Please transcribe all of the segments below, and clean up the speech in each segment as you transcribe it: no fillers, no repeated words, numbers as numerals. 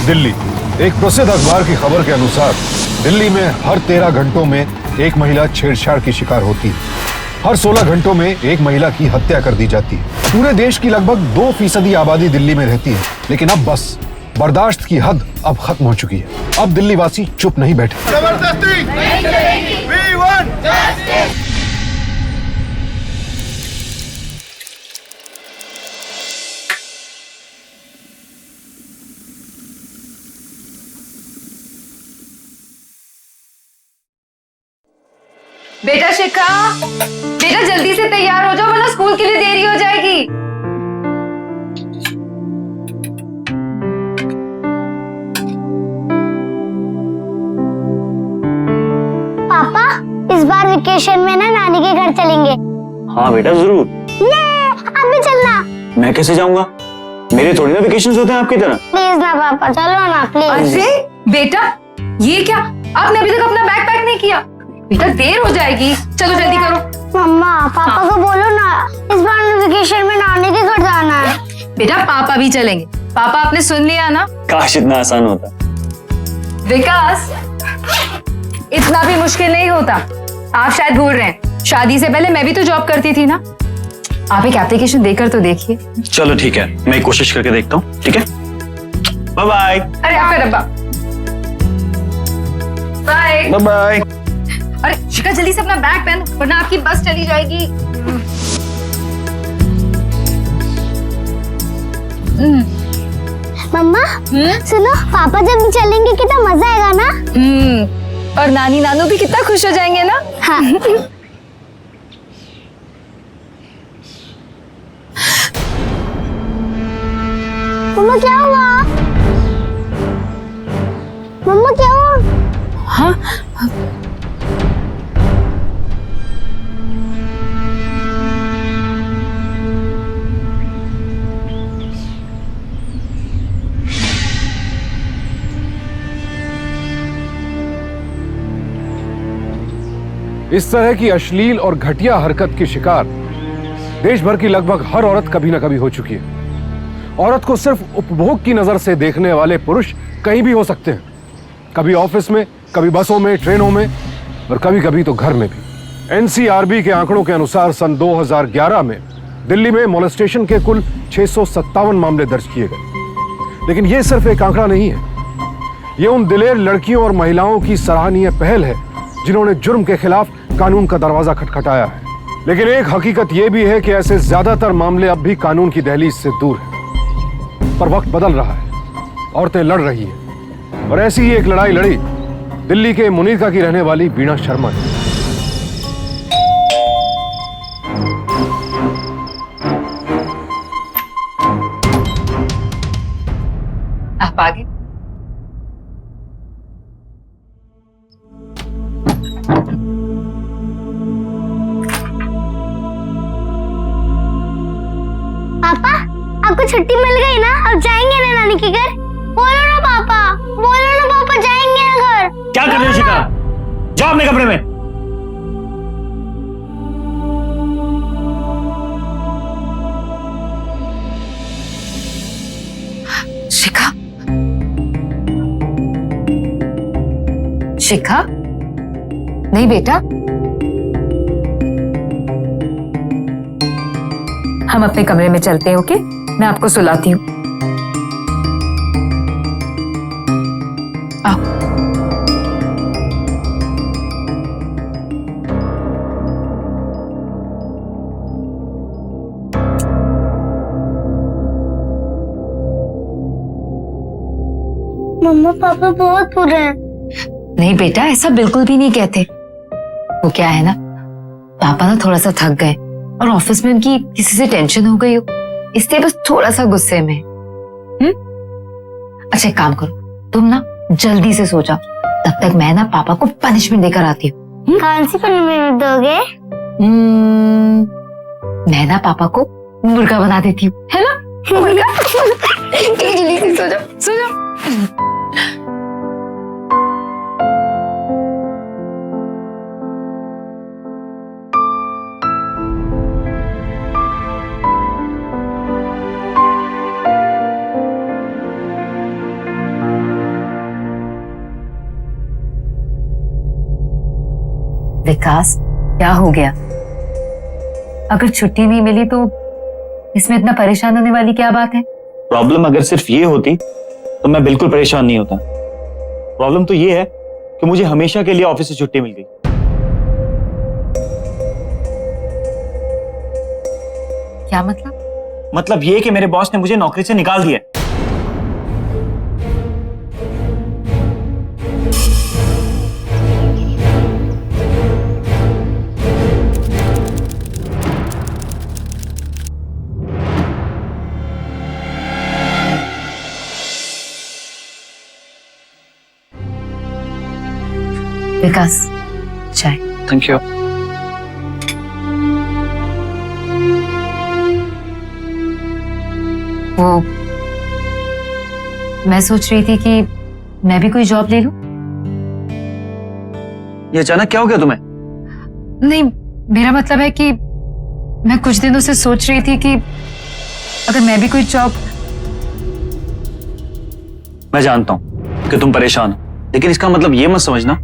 दिल्ली। एक प्रसिद्ध अखबार की खबर के अनुसार दिल्ली में हर 13 घंटों में एक महिला छेड़छाड़ की शिकार होती है। हर 16 घंटों में एक महिला की हत्या कर दी जाती है। पूरे देश की लगभग 2% आबादी दिल्ली में रहती है, लेकिन अब बस बर्दाश्त की हद अब खत्म हो चुकी है। अब दिल्ली वासी चुप नहीं बैठे। जबरदस्ती नहीं चलेगी। We want justice। बेटा शिखा, बेटा जल्दी से तैयार हो जाओ वरना स्कूल के लिए देरी हो जाएगी। पापा, इस बार वेकेशन में ना नानी के घर चलेंगे। हाँ बेटा जरूर। ये अब भी चलना। मैं कैसे जाऊंगा? मेरे थोड़ी ना वेकेशन होते हैं आपकी तरह। प्लीज ना पापा, चलो ना प्लीज। अरे बेटा, ये क्या? आपने अभी तक अपना बैग पैक नहीं किया। बेटा देर हो जाएगी, चलो जल्दी करो। मम्मा, पापा को बोलो ना, इस बार वेकेशन में नानी के घर जाना है। बेटा पापा भी चलेंगे। पापा आपने सुन लिया ना? काश इतना आसान होता। विकास, इतना भी मुश्किल नहीं होता। आप शायद भूल रहे हैं, शादी से पहले मैं भी तो जॉब करती थी ना। आप एक एप्लीकेशन देकर तो देखिए। चलो ठीक है, मैं कोशिश करके देखता हूँ। ठीक है, बाय बाय। अरे आपका डब्बा। Bye bye bye. अरे शिखा जल्दी से अपना बैग पहन वरना आपकी बस चली जाएगी। मम्मा सुनो, पापा जब चलेंगे कितना मजा आएगा ना। और नानी नानू भी कितना खुश हो जाएंगे ना। हाँ। मम्मा क्या हुआ? मम्मा क्या हुआ? हाँ इस तरह की अश्लील और घटिया हरकत की शिकार देश भर की लगभग हर औरत कभी ना कभी हो चुकी है। औरत को सिर्फ उपभोग की नजर से देखने वाले पुरुष कहीं भी हो सकते हैं, कभी ऑफिस में, कभी बसों में, ट्रेनों में और कभी कभी तो घर में भी। एनसीआरबी के आंकड़ों के अनुसार सन 2011 में दिल्ली में मोलेस्टेशन के कुल 657 मामले दर्ज किए गए। लेकिन यह सिर्फ एक आंकड़ा नहीं है, यह उन दिलेर लड़कियों और महिलाओं की सराहनीय पहल है जिन्होंने जुर्म के खिलाफ कानून का दरवाजा खटखटाया है। लेकिन एक हकीकत यह भी है कि ऐसे ज्यादातर मामले अब भी कानून की दहलीज से दूर हैं। पर वक्त बदल रहा है, औरतें लड़ रही हैं और ऐसी ही एक लड़ाई लड़ी दिल्ली के मुनीरका की रहने वाली वीणा शर्मा ने। आप आगे। पापा, आपको छुट्टी मिल गई ना, अब जाएंगे ना नानी के घर? बोलो ना पापा, बोलो ना पापा, जाएंगे ना घर। क्या कर रहे हो शिखा? जाओ अपने कमरे में। शिखा, शिखा, नहीं बेटा, हम अपने कमरे में चलते हैं। ओके, मैं आपको सुलाती हूँ। आओ। मम्मा पापा बहुत बुरे हैं। नहीं बेटा, ऐसा बिल्कुल भी नहीं कहते। वो क्या है ना, पापा ना थोड़ा सा थक गए और ऑफिस में उनकी किसी से टेंशन हो गई हो, इसलिए बस थोड़ा सा गुस्से में। अच्छा एक काम करो, तुम ना जल्दी से सो जाओ, तब तक मैं ना पापा को पनिशमेंट देकर आती हूँ। कौन सी पनिशमेंट दोगे? मैं ना पापा को मुर्गा बना देती हूँ, है ना? मुर्गा। जल्दी से सो जाओ, सो जाओ। विकास, क्या हो गया? अगर छुट्टी नहीं मिली तो इसमें इतना परेशान होने वाली क्या बात है? प्रॉब्लम अगर सिर्फ ये होती तो मैं बिल्कुल परेशान नहीं होता। प्रॉब्लम तो ये है कि मुझे हमेशा के लिए ऑफिस से छुट्टी मिल गई। क्या मतलब? मतलब ये कि मेरे बॉस ने मुझे नौकरी से निकाल दिया। विकास, चाय। Thank you. वो मैं सोच रही थी कि मैं भी कोई जॉब ले लूं। ये अचानक क्या हो गया तुम्हें? नहीं, मेरा मतलब है कि मैं कुछ दिनों से सोच रही थी कि अगर मैं भी कोई जॉब। मैं जानता हूं कि तुम परेशान हो, लेकिन इसका मतलब ये मत समझना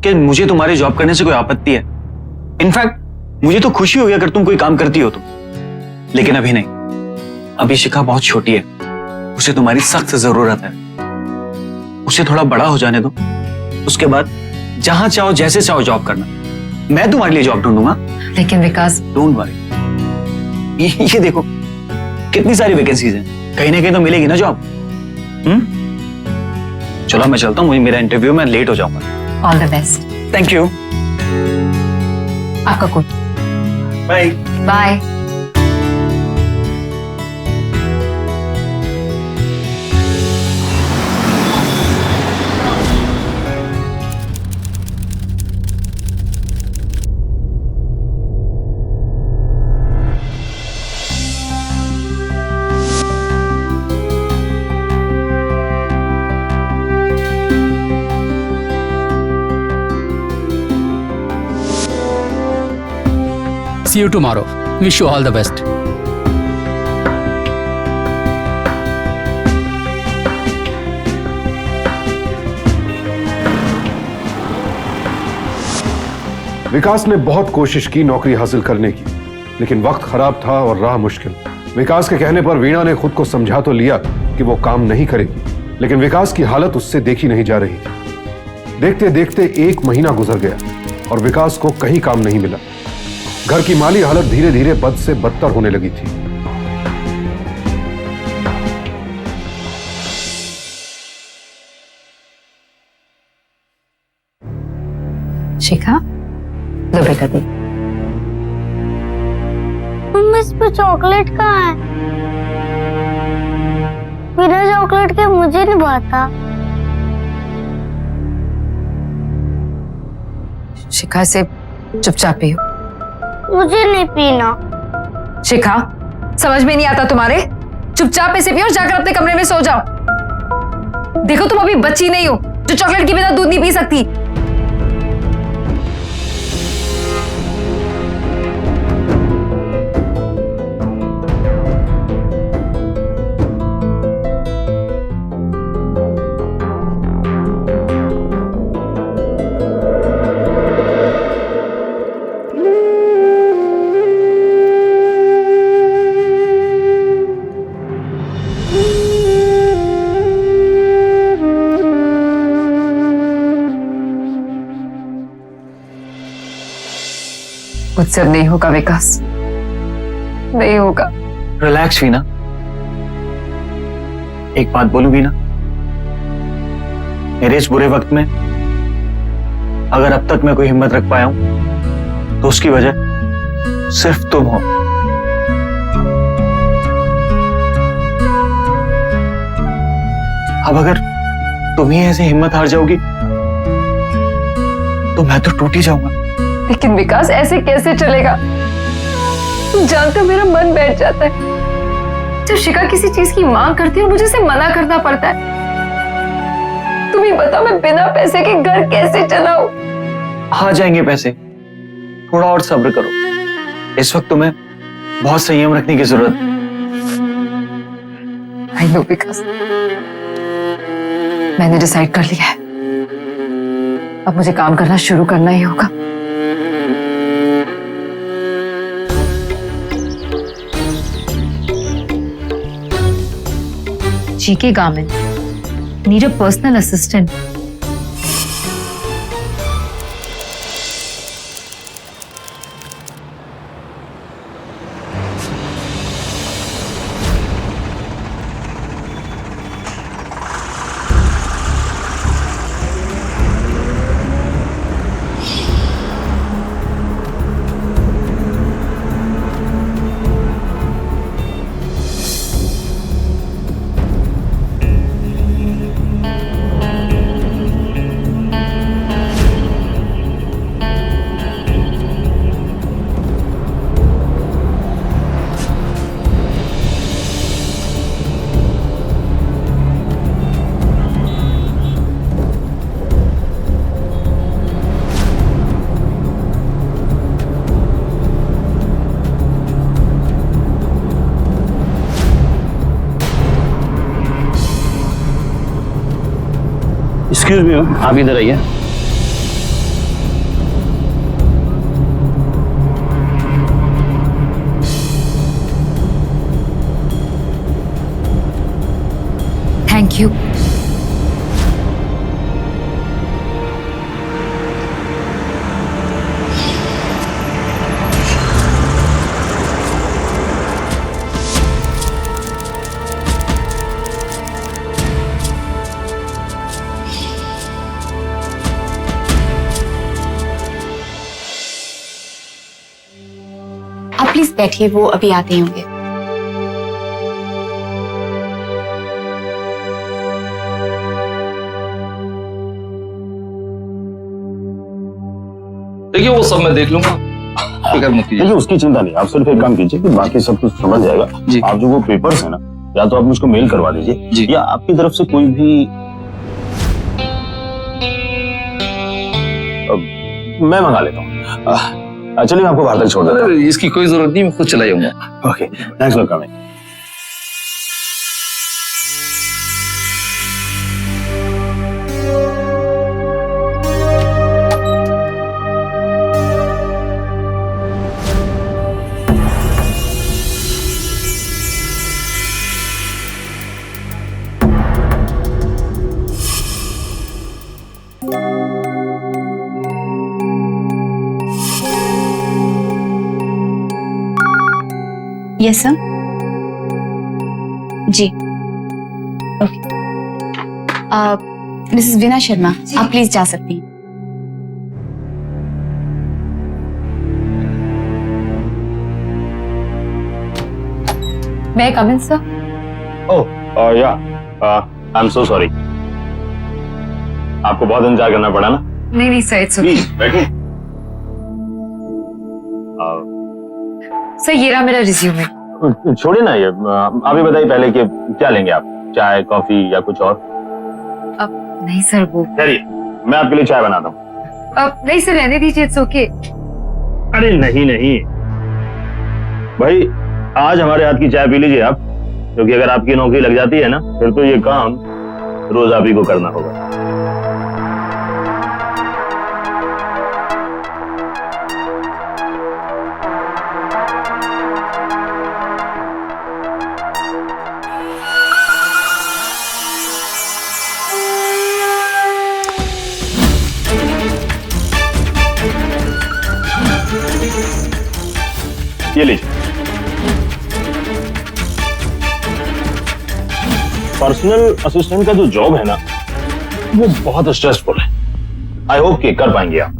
कि मुझे तुम्हारी जॉब करने से कोई आपत्ति है। इनफैक्ट मुझे तो खुशी होगी अगर तुम कोई काम करती हो तो, लेकिन अभी नहीं। अभी शिखा बहुत छोटी है, उसे तुम्हारी सख्त जरूरत है। उसे थोड़ा बड़ा हो जाने दो, उसके बाद जहां चाहो जैसे चाहो जॉब करना। मैं तुम्हारे लिए जॉब ढूंढूंगा। लेकिन विकास, डोंट वरी, ये देखो कितनी सारी वैकेंसीज हैं, कहीं ना कहीं तो मिलेगी ना जॉब। चलो मैं चलता हूँ, मुझे मेरा इंटरव्यू में लेट हो जाऊंगा। All the best. Thank you. आपका coat. Bye bye. See you tomorrow. Wish you all the best. Vikas ने बहुत कोशिश की नौकरी हासिल करने की, लेकिन वक्त खराब था और राह मुश्किल। विकास के कहने पर वीणा ने खुद को समझा तो लिया कि वो काम नहीं करेगी, लेकिन विकास की हालत उससे देखी नहीं जा रही थी। देखते देखते 1 महीना गुजर गया और विकास को कहीं काम नहीं मिला। घर की माली हालत धीरे धीरे बद से बदतर होने लगी थी। शिखा, लो बेटा दे। इस पे चॉकलेट कहाँ है? बिना चॉकलेट के मुझे नहीं भाता। शिखा, से चुपचाप पियो। मुझे नहीं पीना। शिखा, समझ में नहीं आता तुम्हारे? चुपचाप इसे पियो और जाकर अपने कमरे में सो जाओ। देखो, तुम अभी बच्ची नहीं हो जो चॉकलेट के बिना दूध नहीं पी सकती। मुझसे अब नहीं होगा विकास, नहीं होगा। रिलैक्स वीना, एक बात बोलूं वीना, मेरे इस बुरे वक्त में अगर अब तक मैं कोई हिम्मत रख पाया हूं तो उसकी वजह सिर्फ तुम हो। अब अगर तुम ही ऐसे हिम्मत हार जाओगी तो मैं तो टूट ही जाऊंगा। लेकिन विकास, ऐसे कैसे चलेगा? तुम जानते हो मेरा मन बैठ जाता है जब शिखा किसी चीज की मांग करती है और मुझे उसे मना करना पड़ता है। तुम ही बताओ, मैं बिना पैसे के घर कैसे चलाऊं? आ जाएंगे पैसे, थोड़ा और सब्र करो। इस वक्त तुम्हें बहुत संयम रखने की जरूरत है। आई नो विकास, मैंने डिसाइड कर लिया है, अब मुझे काम करना शुरू करना ही होगा। GK Garment. Need a personal assistant. Excuse me, आप इधर आइए। Thank you. आप प्लीज बैठिए, वो अभी आते ही होंगे। देखिए वो सब मैं देख लूंगा, फिक्र मत कीजिए। देखिए उसकी चिंता नहीं, आप सिर्फ एक काम कीजिए कि बाकी सब कुछ समझ जाएगा। जी। आप जो वो पेपर्स है ना, या तो आप मुझको मेल करवा दीजिए, जी। या आपकी तरफ से कोई भी मैं मंगा लेता हूँ। चलिए मैं आपको बाहर तक छोड़ देता हूँ। अरे, इसकी कोई जरूरत नहीं, मैं खुद चला जाऊंगा। Okay, thanks for coming. Yes sir. जी ओके। मिसेस वीना शर्मा, आप प्लीज जा सकती हैं। May I come in, sir? ओह या, आई एम सो सॉरी, आपको बहुत इंतजार करना पड़ा ना। नहीं सर, इट्स ओके। प्लीज बैठिए। सर ये रहा मेरा रिज्यूमे। छोड़िए ना ये, आप ही बताइए पहले कि क्या लेंगे आप, चाय कॉफी या कुछ और? अब नहीं सर, वो चलिए मैं आपके लिए चाय बनाता हूँ। अब नहीं सर, रहने दीजिए, इट्स ओके। अरे नहीं नहीं भाई, आज हमारे हाथ की चाय पी लीजिए आप, क्योंकि अगर आपकी नौकरी लग जाती है ना, फिर तो ये काम रोज आप ही को करना होगा। ये लीजिए। पर्सनल असिस्टेंट का जो जॉब है ना, वो बहुत स्ट्रेसफुल है। आई होप कि कर पाएंगे आप।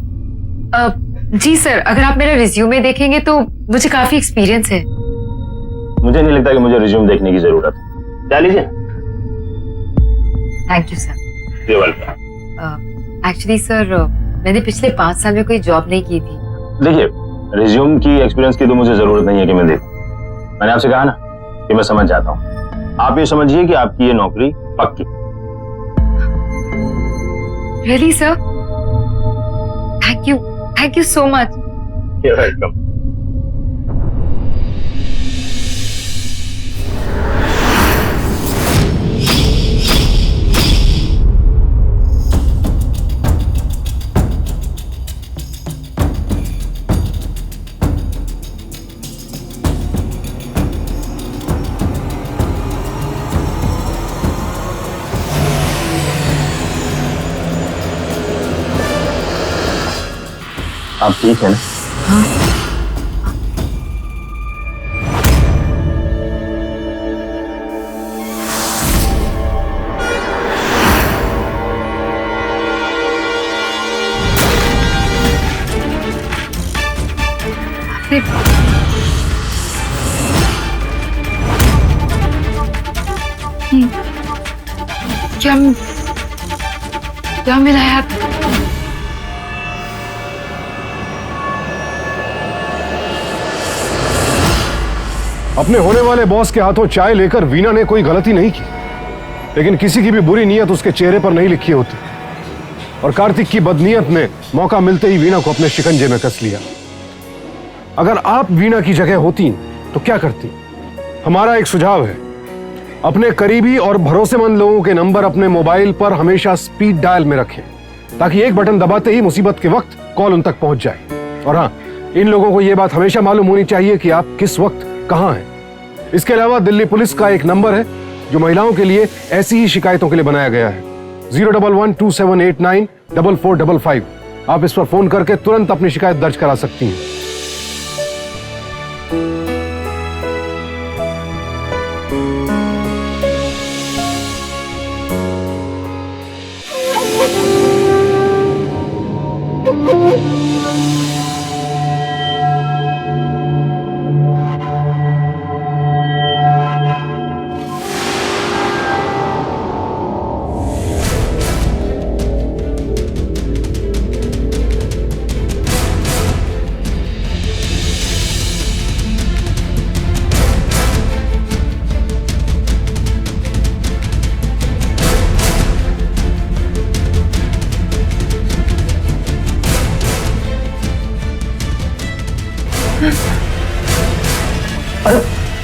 जी सर, अगर आप मेरा रिज्यूमे देखेंगे तो मुझे काफी एक्सपीरियंस है। मुझे नहीं लगता कि मुझे रिज्यूम देखने की जरूरत है। क्या लीजिए। Thank you sir. You're welcome। Actually sir, मैंने पिछले 5 साल में कोई जॉब नहीं की थी। देखिए, रिज्यूम की एक्सपीरियंस की तो मुझे जरूरत नहीं है कि मैं देखूं। मैंने आपसे कहा ना कि मैं समझ जाता हूँ। आप ये समझिए कि आपकी ये नौकरी पक्की। Really sir? Thank you so much. You're welcome। आप ठीक है ना? क्या क्या मिला यार? अपने होने वाले बॉस के हाथों चाय लेकर वीना ने कोई गलती नहीं की, लेकिन किसी की भी बुरी नीयत उसके चेहरे पर नहीं लिखी होती। और कार्तिक की बदनीयत ने मौका मिलते ही वीना को अपने शिकंजे में कस लिया। अगर आप वीना की जगह होती तो क्या करती? हमारा एक सुझाव है, अपने करीबी और भरोसेमंद लोगों के नंबर अपने मोबाइल पर हमेशा स्पीड डायल में रखें, ताकि एक बटन दबाते ही मुसीबत के वक्त कॉल उन तक पहुंच जाए। और हाँ, इन लोगों को यह बात हमेशा मालूम होनी चाहिए कि आप किस वक्त कहां हैं। इसके अलावा दिल्ली पुलिस का एक नंबर है जो महिलाओं के लिए ऐसी ही शिकायतों के लिए बनाया गया है, 01127894455। आप इस पर फोन करके तुरंत अपनी शिकायत दर्ज करा सकती हैं।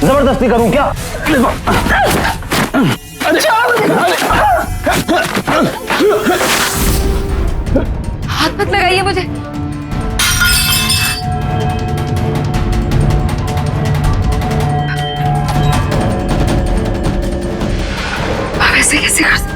जबरदस्ती करूं क्या? हाथ मत लगाइए मुझे। आप ऐसे कैसे कर सकते?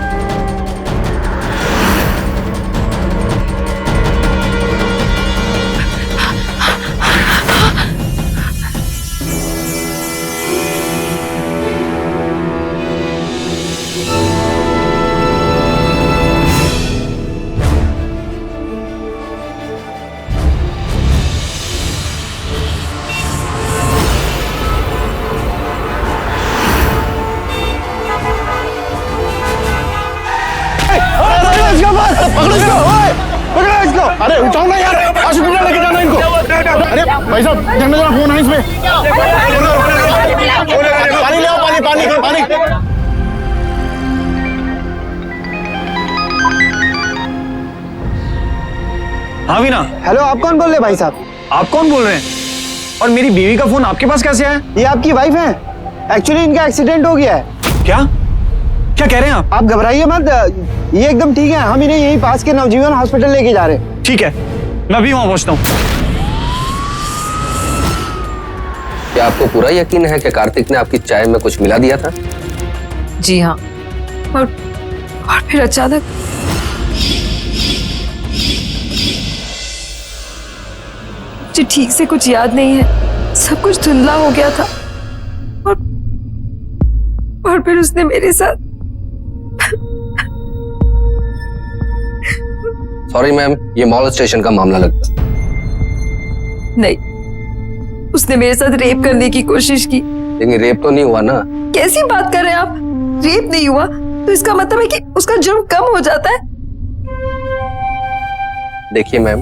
अरे उठाओ ना यार, हॉस्पिटल लेके जाना इनको। अरे भाई साहब, जल्दी जरा फोन है इसमें। पानी ले आओ, पानी पानी पानी। हाँ वीना। हेलो, आप कौन बोल रहे हैं भाई साहब? आप कौन बोल रहे हैं? और मेरी बीवी का फोन आपके पास कैसे आया? ये आपकी वाइफ है। एक्चुअली इनका एक्सीडेंट हो गया है। क्या क्या कह रहे हैं आप घबराइए मत, ये एकदम ठीक है। हम इन्हें यहीं पास के नवजीवन हॉस्पिटल लेके जा रहे हैं। ठीक है, मैं अभी वहां पहुंचता हूँ। क्या आपको पूरा यकीन है कि कार्तिक ने आपकी चाय में कुछ मिला दिया था? जी हाँ। और फिर अचानक मुझे ठीक से कुछ याद नहीं है, सब कुछ धुंधला हो गया था। और फिर उसने मेरे साथ। सॉरी मैम, ये मॉल स्टेशन का मामला लगता है। नहीं, उसने मेरे साथ रेप करने की कोशिश की। लेकिन रेप तो नहीं हुआ ना? कैसी बात कर रहे हैं आप? रेप नहीं हुआ तो इसका मतलब है कि उसका जुर्म कम हो जाता है। देखिए मैम,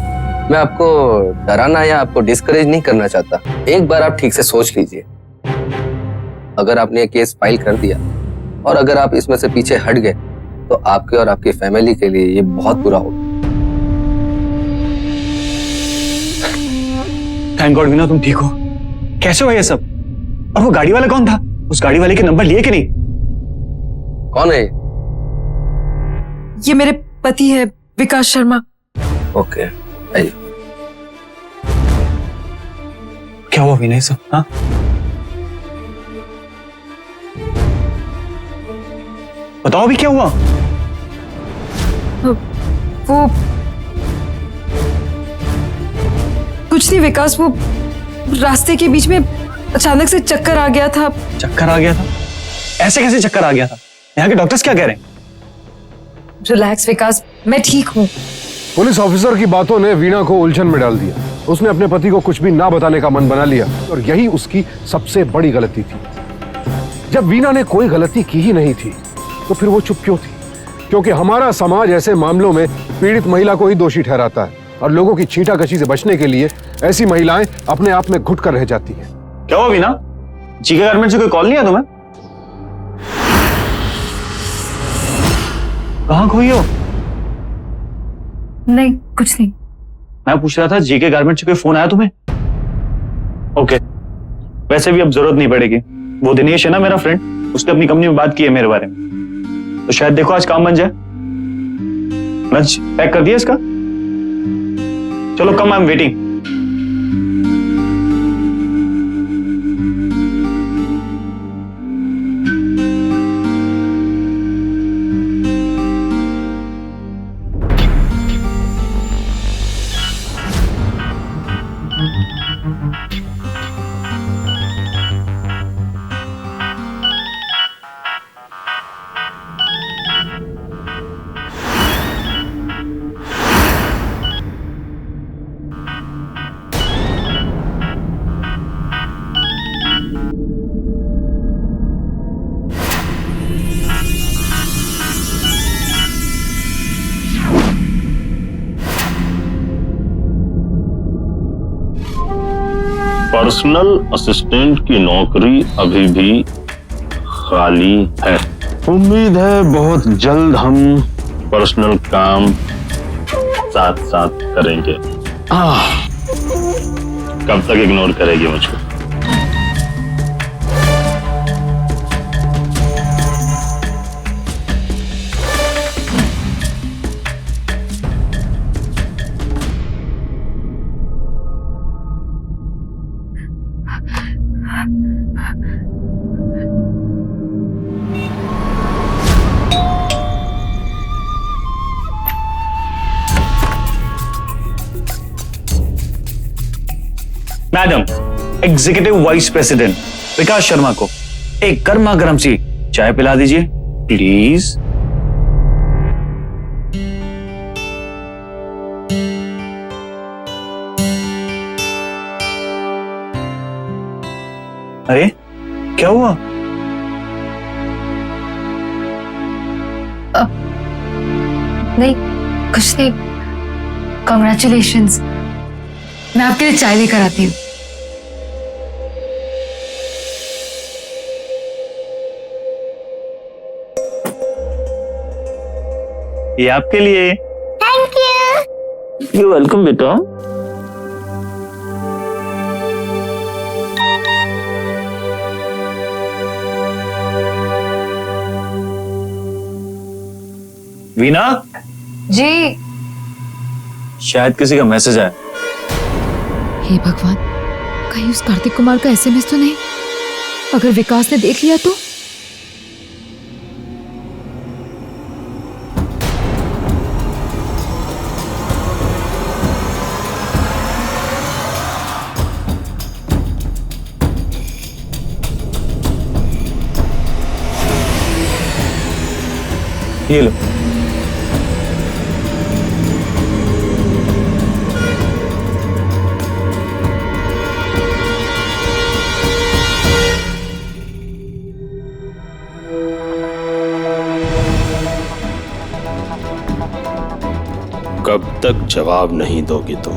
मैं आपको डराना या आपको डिस्करेज नहीं करना चाहता। एक बार आप ठीक से सोच लीजिए। अगर आपने ये केस फाइल कर दिया और अगर आप इसमें से पीछे हट गए तो आपके और आपकी फैमिली के लिए ये बहुत बुरा होगा। थैंक गॉड वीना, तुम ठीक हो। कैसे हुआ ये सब? और वो गाड़ी वाला कौन था? उस गाड़ी वाले के नंबर लिए कि नहीं? कौन है? ये मेरे पति है, विकास शर्मा। ओके, आइए। क्या हुआ वीना ये सब? हाँ, बताओ अभी क्या हुआ? कुछ नहीं विकास, वो रास्ते के बीच में अचानक से चक्कर आ गया था। चक्कर आ गया था? ऐसे कैसे चक्कर आ गया था? यहाँ के डॉक्टर्स क्या कह रहे हैं? रिलैक्स विकास, मैं ठीक हूँ। पुलिस ऑफिसर की बातों ने वीणा को उलझन में डाल दिया। उसने अपने पति को कुछ भी ना बताने का मन बना लिया और यही उसकी सबसे बड़ी गलती थी। जब वीणा ने कोई गलती की ही नहीं थी तो फिर वो चुप क्यों थी? क्योंकि हमारा समाज ऐसे मामलों में पीड़ित महिला को ही दोषी ठहराता है और लोगों की छींटाकशी से बचने के लिए ऐसी महिलाएं अपने आप में घुट कर रह जाती हैं। क्या हुआ वीणा? जीके गारमेंट से कोई कॉल नहीं आया तुम्हें? कहाँ खोई हो? नहीं, कुछ नहीं। मैं पूछ रहा था जीके गारमेंट से कोई फोन आया तुम्हें? ओके, वैसे भी अब जरूरत नहीं पड़ेगी। वो दिनेश है ना मेरा फ्रेंड, उसने अपनी कंपनी में बात की है मेरे बारे में, तो शायद देखो आज काम बन जाए। लंच पैक कर दिया इसका? चलो come, I am waiting. Personal assistant की नौकरी अभी भी खाली है। उम्मीद है बहुत जल्द हम पर्सनल काम साथ साथ करेंगे। कब तक इग्नोर करेगी मुझको? मैडम, एग्जीक्यूटिव वाइस प्रेसिडेंट विकास शर्मा को एक गर्मा गर्म सी चाय पिला दीजिए प्लीज। अरे क्या हुआ? नहीं, कुछ नहीं। कॉन्ग्रेचुलेशंस। मैं आपके लिए चाय लेकर आती हूँ। ये आपके लिए। Thank you. यू वेलकम बेटा। वीणा जी। शायद किसी का मैसेज आया। हे भगवान, कहीं उस कार्तिक कुमार का एसएमएस तो नहीं? अगर विकास ने देख लिया तो? ये लो। कब तक जवाब नहीं दोगे तुम?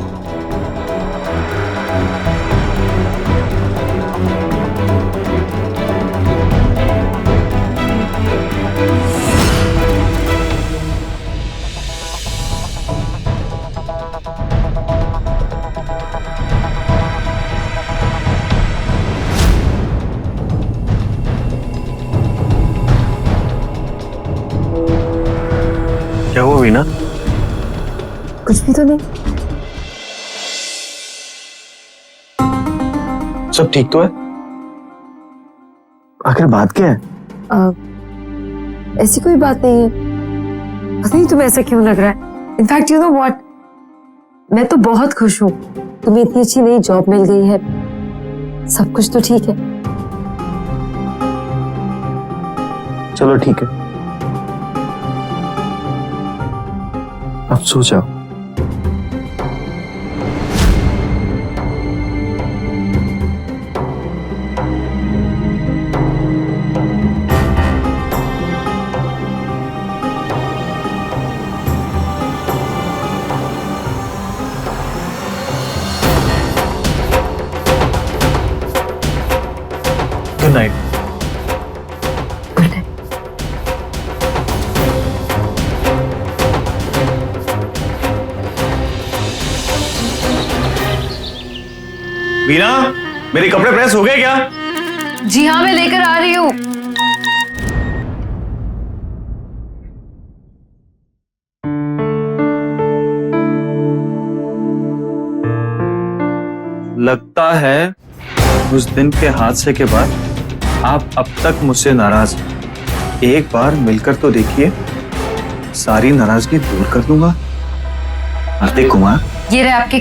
क्या हुआ वीणा? कुछ भी तो नहीं। सब ठीक तो है? आखिर बात क्या है? ऐसी कोई बात नहीं है। पता नहीं तुम्हें ऐसा क्यों लग रहा है। इनफैक्ट यू नो व्हाट, मैं तो बहुत खुश हूँ। तुम्हें इतनी अच्छी नई जॉब मिल गई है, सब कुछ तो ठीक है। चलो ठीक है, अब सो जाओ। Good night. Good night. Veena, मेरे कपड़े प्रेस हो गए क्या? जी हाँ, मैं लेकर आ रही हूँ। लगता है उस दिन के हादसे के बाद आप अब तक मुझसे नाराज हैं। एक बार मिलकर तो देखिए, सारी नाराजगी दूर कर दूंगा। कार्तिक कुमार, ये रहे आपके।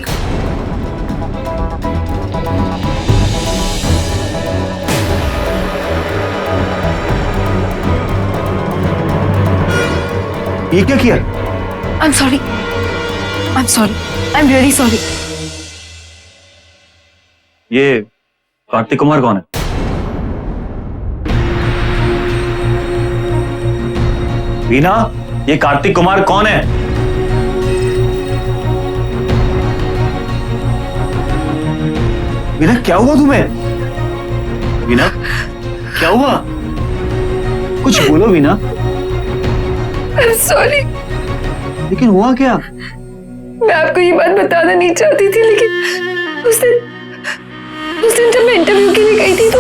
ये क्या किया? I am sorry, I am really sorry. ये कार्तिक कुमार कौन है? वीना, ये कार्तिक कुमार कौन है? वीना, क्या हुआ तुम्हें? वीना, क्या हुआ? कुछ बोलो वीना। I am sorry. लेकिन हुआ क्या? मैं आपको ये बात बताना नहीं चाहती थी, लेकिन उस दिन जब मैं इंटरव्यू के लिए गई थी तो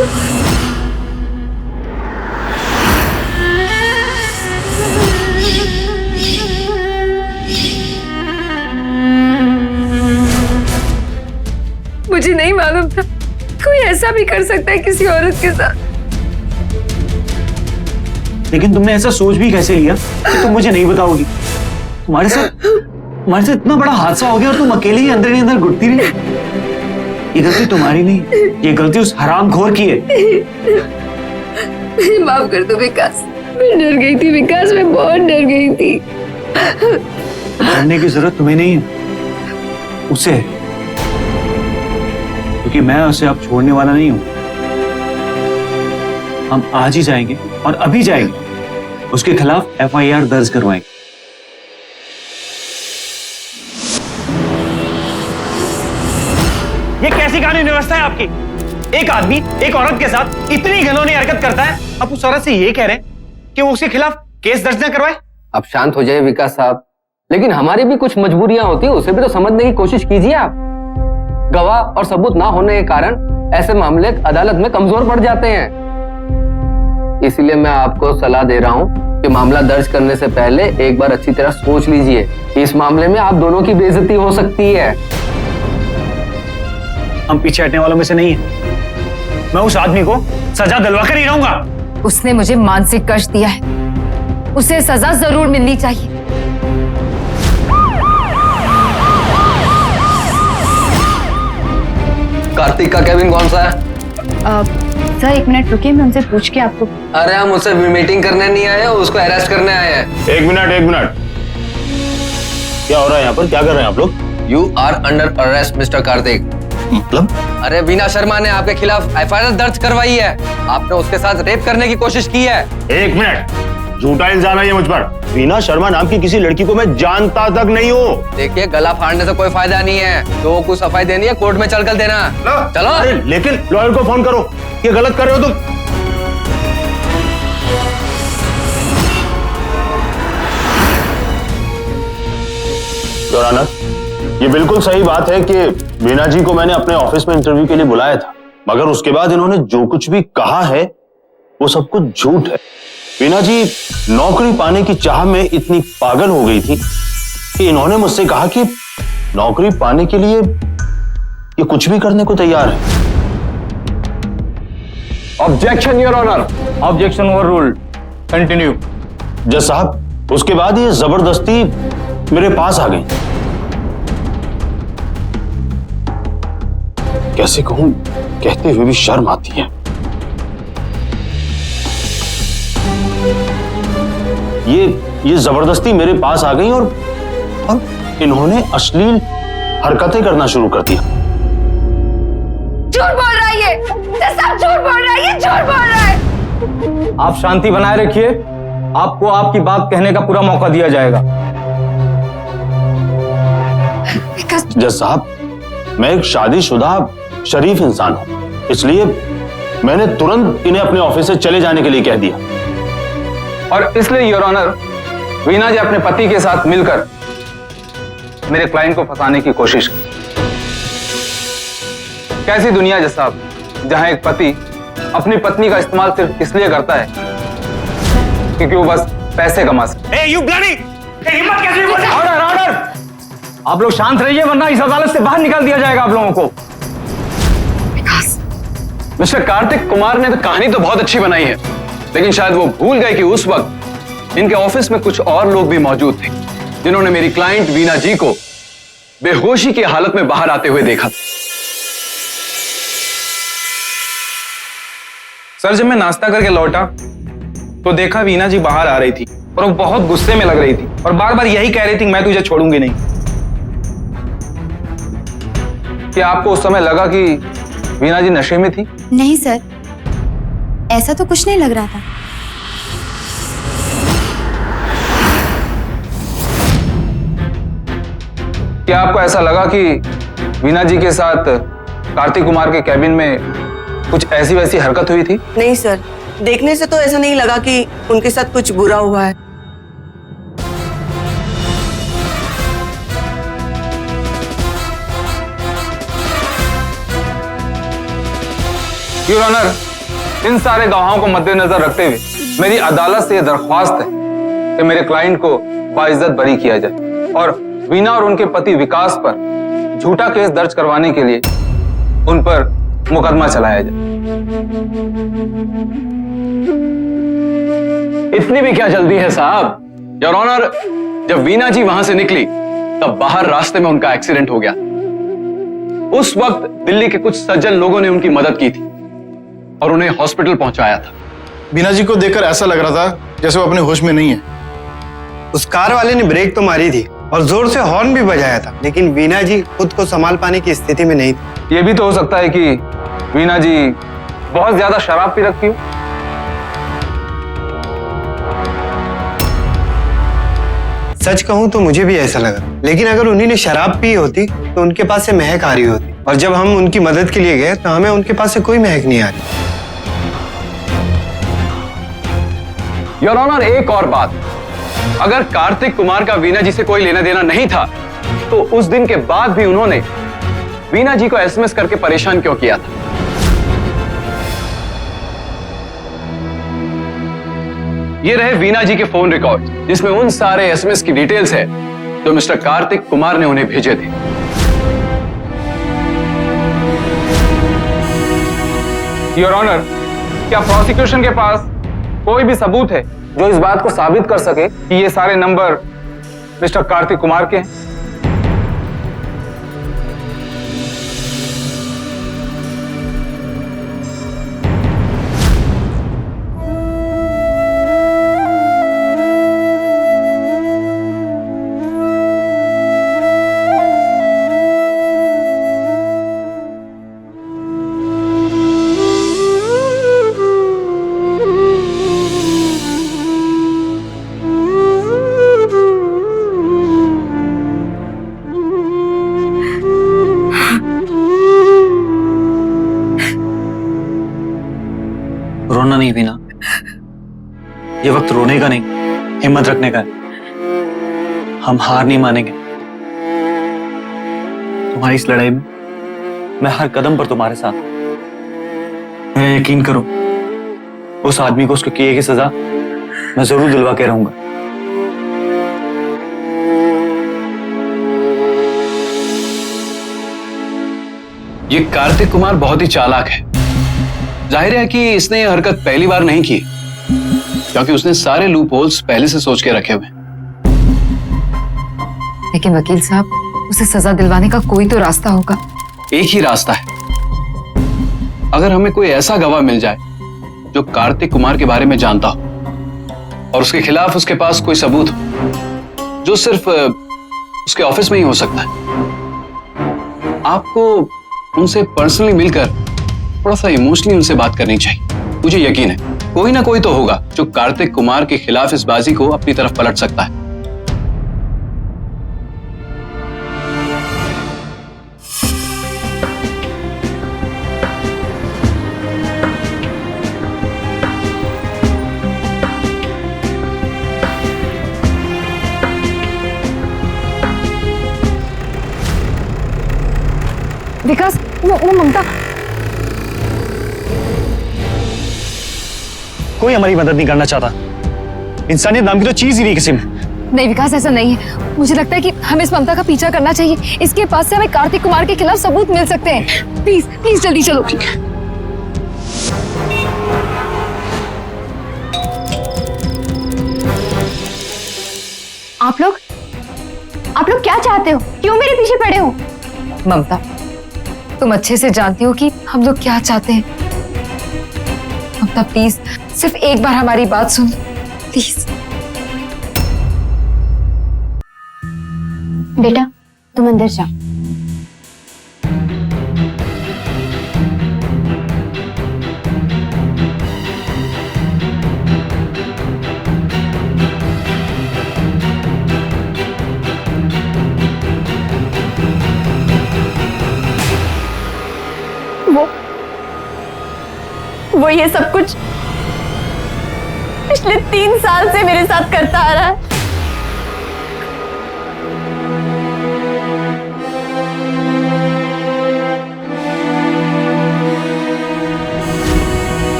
मुझे नहीं मालूम था कोई ऐसा भी कर सकता है किसी औरत के साथ। लेकिन तुमने ऐसा सोच भी कैसे लिया कि तुम मुझे नहीं बताओगी? तुम्हारे साथ इतना बड़ा हादसा हो गया और तुम अकेले ही अंदर घुटती रही। ये गलती तुम्हारी नहीं, ये गलती उस हरामखोर की है। माफ कर दो विकास, मैं डर गई थी विकास, मैं बहुत डर गई थी। डरने की जरूरत तुम्हें नहीं है, उसे है। क्योंकि मैं उसे अब छोड़ने वाला नहीं हूं। हम आज ही जाएंगे और अभी जाएंगे, उसके खिलाफ FIR दर्ज करवाएंगे। ये कैसी कानूनी व्यवस्था है आपकी? एक आदमी एक औरत के साथ इतनी घिनौनी हरकत करता है, आप उस औरत से ये कह रहे हैं कि वो उसके खिलाफ केस दर्ज न करवाए? आप शांत हो जाइए विकास साहब, लेकिन हमारी भी कुछ मजबूरियां होती है, उसे भी तो समझने की कोशिश कीजिए आप। गवाह और सबूत ना होने के कारण ऐसे मामले अदालत में कमजोर पड़ जाते हैं। इसलिए मैं आपको सलाह दे रहा हूं कि मामला दर्ज करने से पहले एक बार अच्छी तरह सोच लीजिए। इस मामले में आप दोनों की बेइज्जती हो सकती है। हम पीछे हटने वालों में से नहीं है। मैं उस आदमी को सजा दिलवा कर ही रहूंगा। उसने मुझे मानसिक कष्ट दिया है, उसे सजा जरूर मिलनी चाहिए। कार्तिक का केबिन कौन सा है? सर एक मिनट रुकिए, मैं उनसे पूछ के आपको। अरे हम उससे मीटिंग करने नहीं आए, उसको अरेस्ट करने आए हैं। एक मिनट, क्या हो रहा है यहाँ पर? क्या कर रहे हैं आप लोग? You are under arrest mister Kartik. मतलब? अरे वीना शर्मा ने आपके खिलाफ FIR दर्ज करवाई है। आपने उसके साथ रेप करने की कोशिश की है। एक मिनट, झूठा इल्जाम है ये मुझ पर। वीना शर्मा नाम की किसी लड़की को मैं जानता तक नहीं हूँ। देखिए, गला फाड़ने से कोई फायदा नहीं है, तो कुछ सफाई देनी है कोर्ट में चलकर देना। चलो। अरे लेकिन लॉयर को फोन करो, ये गलत कर रहे हो तुम। योर ऑनर, ये बिल्कुल सही बात है कि वीना जी को मैंने अपने ऑफिस में इंटरव्यू के लिए बुलाया था, मगर उसके बाद इन्होंने जो कुछ भी कहा है वो सब कुछ झूठ है। वीना जी नौकरी पाने की चाह में इतनी पागल हो गई थी कि इन्होंने मुझसे कहा कि नौकरी पाने के लिए ये कुछ भी करने को तैयार है। Objection your honour, objection overruled, continue. जज साहब, उसके बाद ये जबरदस्ती मेरे पास आ गई। कैसे कहूं, कहते हुए भी शर्म आती है। ये जबरदस्ती मेरे पास आ गई और इन्होंने अश्लील हरकतें करना शुरू कर दिया। झूठ बोल रहा है ये सब, झूठ बोल रहा है ये, झूठ बोल रहा है। आप शांति बनाए रखिए, आपको आपकी बात कहने का पूरा मौका दिया जाएगा। जज साहब, मैं एक शादीशुदा शरीफ इंसान हूं, इसलिए मैंने तुरंत इन्हें अपने ऑफिस से चले जाने के लिए कह दिया। और इसलिए योर ऑनर, वीना जी अपने पति के साथ मिलकर मेरे क्लाइंट को फंसाने की कोशिश की। कैसी दुनिया जज साहब, जहां एक पति अपनी पत्नी का इस्तेमाल सिर्फ इसलिए करता है क्योंकि वो बस पैसे कमा सके। ऑर्डर ऑर्डर, आप लोग शांत रहिए वरना इस अदालत से बाहर निकाल दिया जाएगा आप लोगों को। मिस्टर कार्तिक कुमार ने तो कहानी तो बहुत अच्छी बनाई है, लेकिन शायद वो भूल गए कि उस वक्त इनके ऑफिस में कुछ और लोग भी मौजूद थे जिन्होंने मेरी क्लाइंट वीना जी को बेहोशी की हालत में बाहर आते हुए देखा। सर, जब मैं नाश्ता करके लौटा तो देखा वीना जी बाहर आ रही थी और वो बहुत गुस्से में लग रही थी और बार बार यही कह रही थी मैं तुझे छोड़ूंगी नहीं। क्या आपको उस समय लगा कि वीना जी नशे में थी? नहीं सर, ऐसा तो कुछ नहीं लग रहा था। क्या आपको ऐसा लगा कि वीना जी के साथ कार्तिक कुमार के कैबिन में कुछ ऐसी वैसी हरकत हुई थी? नहीं सर, देखने से तो ऐसा नहीं लगा कि उनके साथ कुछ बुरा हुआ है। योर ऑनर, इन सारे गवाहों को मद्देनजर रखते हुए मेरी अदालत से यह दरख्वास्त है कि मेरे क्लाइंट को बाइज्जत बरी किया जाए और वीना और उनके पति विकास पर झूठा केस दर्ज करवाने के लिए उन पर मुकदमा चलाया जाए। इतनी भी क्या जल्दी है साहब? योर ऑनर, जब वीना जी वहां से निकली तब बाहर रास्ते में उनका एक्सीडेंट हो गया। उस वक्त दिल्ली के कुछ सज्जन लोगों ने उनकी मदद की थी और उन्हें हॉस्पिटल पहुंचाया था। वीना जी को देखकर ऐसा लग रहा था जैसे वो अपने होश में नहीं है। उस कार वाले ने ब्रेक तो मारी थी और जोर से हॉर्न भी बजाया था, लेकिन वीना जी खुद को संभाल पाने की स्थिति में नहीं थी। यह भी तो हो सकता है कि वीना जी बहुत ज्यादा शराब पी रखी हो। सच कहूं तो मुझे भी ऐसा लगा, लेकिन अगर उन्हीं ने शराब पी होती तो उनके पास से महक आ रही होती, और जब हम उनकी मदद के लिए गए तो हमें उनके पास से कोई महक नहीं आ रही। योर ऑनर, एक और बात, अगर कार्तिक कुमार का वीना जी से कोई लेना देना नहीं था तो उस दिन के बाद भी उन्होंने वीना जी को एसएमएस करके परेशान क्यों किया था? ये रहे वीना जी के फोन रिकॉर्ड जिसमें उन सारे एसएमएस की डिटेल्स है जो मिस्टर कार्तिक कुमार ने उन्हें भेजे थे। योर ऑनर, क्या प्रोसिक्यूशन के पास कोई भी सबूत है जो इस बात को साबित कर सके कि ये सारे नंबर मिस्टर कार्तिक कुमार के हैं? रोना नहीं वीना, ये वक्त रोने का नहीं, हिम्मत रखने का है। हम हार नहीं मानेंगे। तुम्हारी इस लड़ाई में मैं हर कदम पर तुम्हारे साथ हूं। मेरा यकीन करो, उस आदमी को उसके किए की सजा मैं जरूर दिलवा के रहूंगा। ये कार्तिक कुमार बहुत ही चालाक है। जाहिर है कि इसने यह हरकत पहली बार नहीं की, क्योंकि उसने सारे लूप होल्स पहले से सोच के रखे हुए। लेकिन वकील साहब, उसे सजा दिलवाने का कोई तो रास्ता होगा। एक ही रास्ता है, अगर हमें कोई ऐसा गवाह मिल जाए जो कार्तिक कुमार के बारे में जानता हो और उसके खिलाफ उसके पास कोई सबूत हो जो सिर्फ उसके ऑफिस में ही हो सकता है, आपको उनसे पर्सनली मिलकर थोड़ा सा इमोशनली उनसे बात करनी चाहिए। मुझे यकीन है कोई ना कोई तो होगा जो कार्तिक कुमार के खिलाफ इस बाजी को अपनी तरफ पलट सकता है। विकास, वो ममता। कोई हमारी मदद नहीं करना चाहता। इंसानियत नाम की तो चीज ही नहीं किसी में। नहीं विकास, ऐसा नहीं है। मुझे लगता है कि हमें इस ममता का पीछा करना चाहिए। इसके पास से हमें कार्तिक कुमार के खिलाफ सबूत मिल सकते हैं। प्लीज प्लीज जल्दी चलो। ठीक है। आप लोग क्या चाहते हो? क्यों मेरे पीछे पड़े हो? ममता, तुम अच्छे से जानती हो कि हम लोग क्या चाहते हैं। ममता प्लीज, सिर्फ एक बार हमारी बात सुन प्लीज। बेटा तुम अंदर जाओ। वो ये सब कुछ पिछले 3 साल से मेरे साथ करता आ रहा है।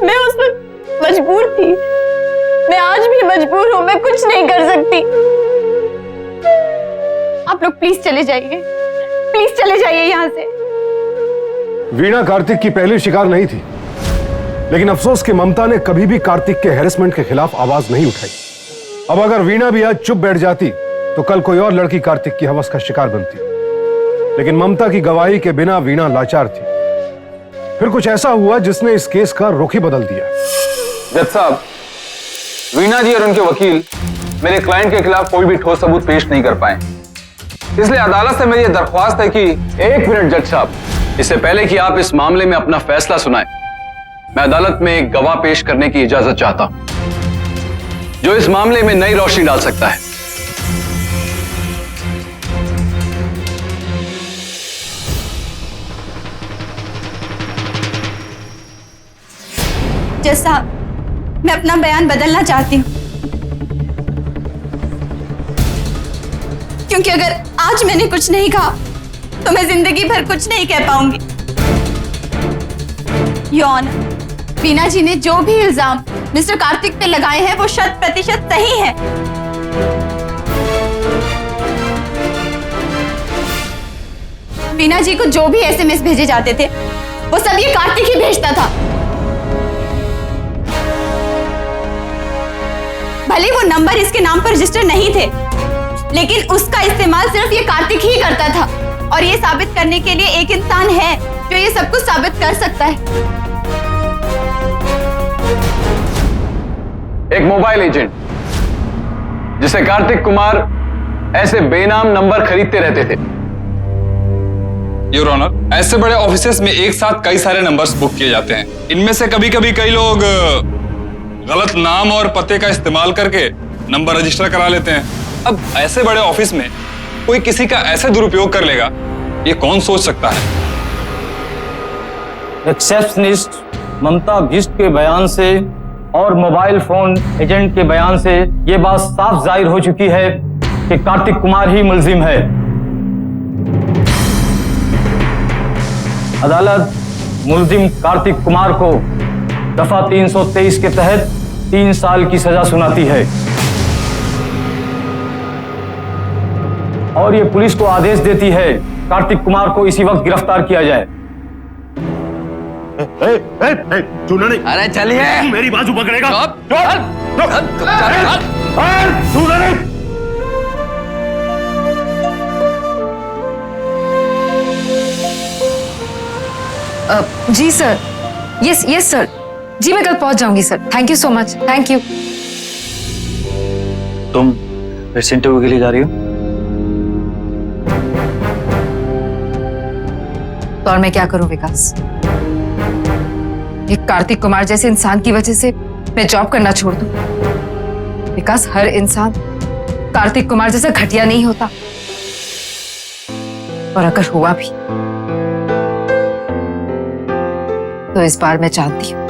मैं उस वक्त मजबूर थी, मैं आज भी मजबूर हूं, मैं कुछ नहीं कर सकती। आप लोग प्लीज चले जाइए, प्लीज चले जाइए यहां से। वीणा कार्तिक की पहली शिकार नहीं थी, लेकिन अफसोस कि ममता ने कभी भी कार्तिक के हैरेसमेंट के खिलाफ आवाज नहीं उठाई। अब अगर वीणा भी आज चुप बैठ जाती तो कल कोई और लड़की कार्तिक की हवस का शिकार बनती। लेकिन ममता की गवाही के बिना वीणा लाचार थी। फिर कुछ ऐसा हुआ जिसने इस केस का रुख ही बदल दिया। जज साहब, वीणा जी और उनके वकील मेरे क्लाइंट के खिलाफ कोई भी ठोस सबूत पेश नहीं कर पाए। इसलिए अदालत से मेरी यह दरख्वास्त है कि। एक मिनट जज साहब, इससे पहले कि आप इस मामले में अपना फैसला सुनाएं, मैं अदालत में एक गवाह पेश करने की इजाजत चाहता हूं जो इस मामले में नई रोशनी डाल सकता है। जज साहब, मैं अपना बयान बदलना चाहती हूँ, क्योंकि अगर आज मैंने कुछ नहीं कहा तो मैं जिंदगी भर कुछ नहीं कह पाऊंगी। योर ऑनर, वीणा जी ने जो भी इल्जाम मिस्टर कार्तिक पे लगाए हैं वो 100% सही है। वीणा जी को जो भी SMS भेजे जाते थे वो सब ये कार्तिक ही भेजता था। भले वो नंबर इसके नाम पर रजिस्टर नहीं थे, लेकिन उसका इस्तेमाल सिर्फ ये कार्तिक ही करता था। और ये साबित करने के लिए एक इंसान है जो ये सब कुछ साबित कर सकता है। एक मोबाइल एजेंट जिसे कार्तिक कुमार ऐसे बेनाम नंबर खरीदते रहते थे। योर ऑनर, ऐसे बड़े ऑफिसेस में एक साथ कई सारे नंबर्स बुक किए जाते हैं। इनमें से कभी कभी कई लोग गलत नाम और पते का इस्तेमाल करके नंबर रजिस्टर करा लेते हैं। अब ऐसे बड़े ऑफिस में कोई किसी का ऐसे दुरुपयोग कर लेगा, ये कौन सोच सकता है? रिसेप्शनिस्ट ममता भिष्ट के बयान से और मोबाइल फोन एजेंट के बयान से ये बात साफ जाहिर हो चुकी है कि कार्तिक कुमार ही मुलजिम है। अदालत मुलजिम कार्तिक कुमार को दफा 323 के तहत 3 साल की सजा सुनाती है और ये पुलिस को आदेश देती है कार्तिक कुमार को इसी वक्त गिरफ्तार किया जाए। सुना नहीं? अरे चलिए, मेरी बाजू पकड़ेगा। सुना नहीं? जी सर, यस यस सर, जी मैं कल पहुंच जाऊंगी sir. Thank you so much, thank you. तुम फिर से इंटरव्यू के लिए जा रही हो? तो और मैं क्या करूं विकास? एक कार्तिक कुमार जैसे इंसान की वजह से मैं जॉब करना छोड़ दूं? विकास, हर इंसान कार्तिक कुमार जैसा घटिया नहीं होता, और अगर हुआ भी तो इस बार मैं जानती हूं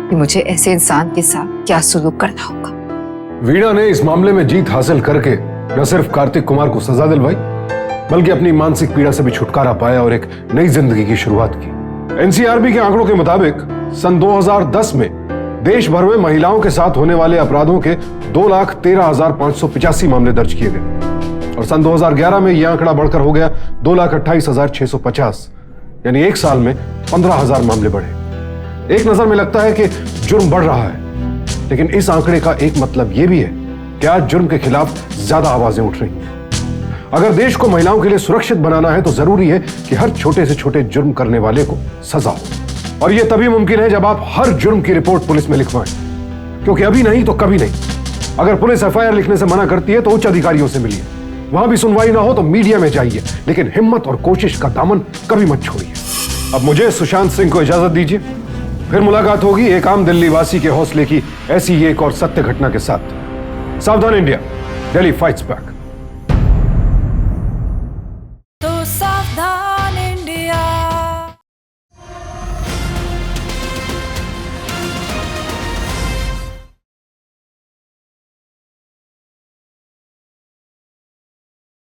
कि मुझे ऐसे इंसान के साथ क्या सुलूक करना होगा। वीणा ने इस मामले में जीत हासिल करके न सिर्फ कार्तिक कुमार को सजा दिलवाई, बल्कि अपनी मानसिक पीड़ा से भी छुटकारा पाया और एक नई जिंदगी की शुरुआत की। एनसीआरबी के आंकड़ों के मुताबिक सन 2010 में देश भर में महिलाओं के साथ होने वाले अपराधों के 2,13,585 मामले दर्ज किए गए, और सन 2011 में यह आंकड़ा बढ़कर हो गया 2,28,650, यानी एक साल में 15,000 मामले बढ़े। एक नजर में लगता है कि जुर्म बढ़ रहा है, लेकिन इस आंकड़े का एक मतलब यह भी है कि आज जुर्म के खिलाफ ज्यादा आवाजें उठ रही हैं। अगर देश को महिलाओं के लिए सुरक्षित बनाना है तो जरूरी है कि हर छोटे से छोटे जुर्म करने वाले को सजा हो, और यह तभी मुमकिन है जब आप हर जुर्म की रिपोर्ट पुलिस में लिखवाएं, क्योंकि अभी नहीं तो कभी नहीं। अगर पुलिस एफआईआर लिखने से मना करती है तो उच्च अधिकारियों से मिलिए, वहां भी सुनवाई ना हो तो मीडिया में जाइए, लेकिन हिम्मत और कोशिश का दामन कभी मत छोड़िए। अब मुझे सुशांत सिंह को इजाजत दीजिए, फिर मुलाकात होगी एक आम दिल्ली वासी के हौसले की ऐसी ही एक और सत्य घटना के साथ। सावधान इंडिया, दिल्ली फाइट्स बैक।